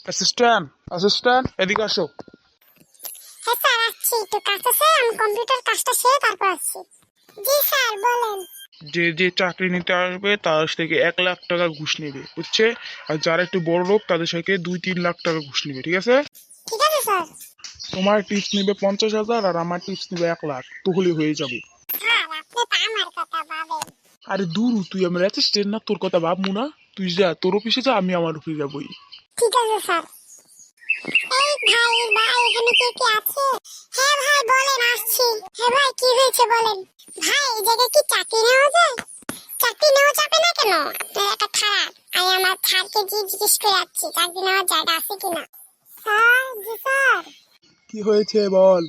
Assistant assistant এদিকে আসো। হ্যাঁ স্যার, আসছি, একটু কাজ আছে, আমি কম্পিউটার কাজটা সেরে তারপর আসছি। জি স্যার, বলেন। যে যে চাকরি নিতে আসবে তার থেকে 1 লাখ টাকা ঘুষ নেবে, বুঝছে? আর যারা একটু বড় লোক তাদের থেকে 2-3 লাখ টাকা ঘুষ নেবে, ঠিক আছে? ঠিক আছে স্যার। তোমার টিপস নেবে 50,000 আর আমার টিপস নেবে 1 লাখ, তাহলে হয়ে যাবে। স্যার, আপনি তো আমার কথা ভাবেন। আরে দূর, তুই আমার অ্যাসিস্ট্যান্ট না, তোর কথা ভাববো না? তুই যা, তোর অফিসে যা, আমি আমার অফিসে যাবোই। ঠিক আছে স্যার। এই ভাই, ভাই এখানে কে কে আছে? হ্যাঁ ভাই বলেন, আসছি। হ্যাঁ ভাই, কি হয়েছে বলেন। ভাই, এই জায়গায় কি চাকরি নেওয়া যায়? চাকরি নেওয়া যাবে না কেন? আপনার একটা খারাপ, আমি আমার স্যারকে জিজ্ঞেস করে যাচ্ছি চাকরি নেওয়ার জায়গা আছে কিনা। স্যার, জি স্যার। কি হয়েছে বল।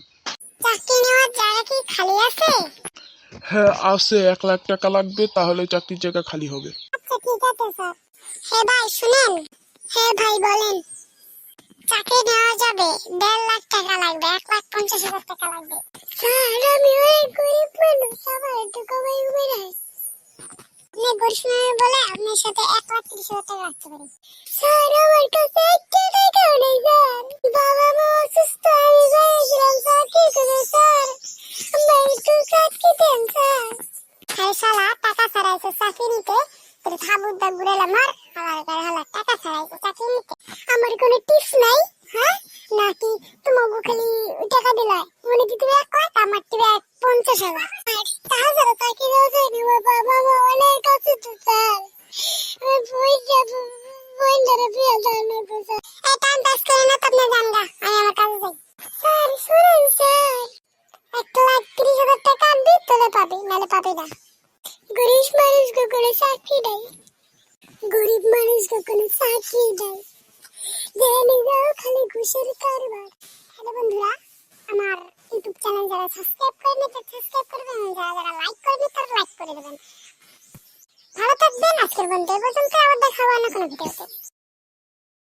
চাকরি নেওয়ার জায়গা কি খালি আছে? হ্যাঁ আছে, 1 লাখ টাকা লাগবে, তাহলে চাকরির জায়গা খালি হবে। আচ্ছা ঠিক আছে স্যার। হ্যাঁ ভাই শুনেন। হ্যাঁ ভাই বলেন। চাকরি নেওয়া যাবে, 1.5 লাখ টাকা লাগবে, 1,50,000 টাকা লাগবে। স্যার, আমি অনেক গরিব মানুষ, আমার একটু কমাই উঠবে না। আপনি গরিব মানুষ বলে আপনার সাথে 1,30,000 টাকা রাখতে পারি। স্যার, আমার কাছে একটা টাকাও নেই স্যার। বাবা মা অসুস্থ, আমি গেছিলাম চাকরি করে স্যার। আমার একটু চাকরি দেন স্যার। আরে শালা, টাকা ছাড়াইছে চাকরি নিতে, তোর থাবুরদা ঘুরেলাম আর হালা টাকা ছাড়াইছে চাকরি নিতে। আমার কোনো টিপস নাই, হ্যাঁ? নাকি তোমাকে খালি টাকা দিলাই মনে কি তুমি 1 লাখ, আমার দিবে 50,000। তাহলে চাকরি দেওয়া যায়নি, আমার বাবা মা অনেক অসুস্থ স্যার। আমি বই যাবো, বই ধরে বিয়ে জানো তো স্যার। এই টাইম পাস করে না তো আপনি জানগা, আমি আমার কাজে যাই। স্যার শুনেন স্যার, 1,30,000 টাকা দিতে পাবি, নাহলে পাবি না। গরিব মানুষ কোনো চাকরি নাই, গরিব মানুষ কোনো চাকরি নাই, জেনে যাও খালি ঘুষের কারবার। হ্যালো বন্ধুরা, আমার ইউটিউব চ্যানেল যারা সাবস্ক্রাইব করেনি তারা সাবস্ক্রাইব করবেন, যারা যারা লাইক করেনি তারা লাইক করে দেবেন। ভালো থাকবেন। আজকের বন্ধু পর্যন্ত, আবার দেখা হবে অন্য কোনো ভিডিওতে।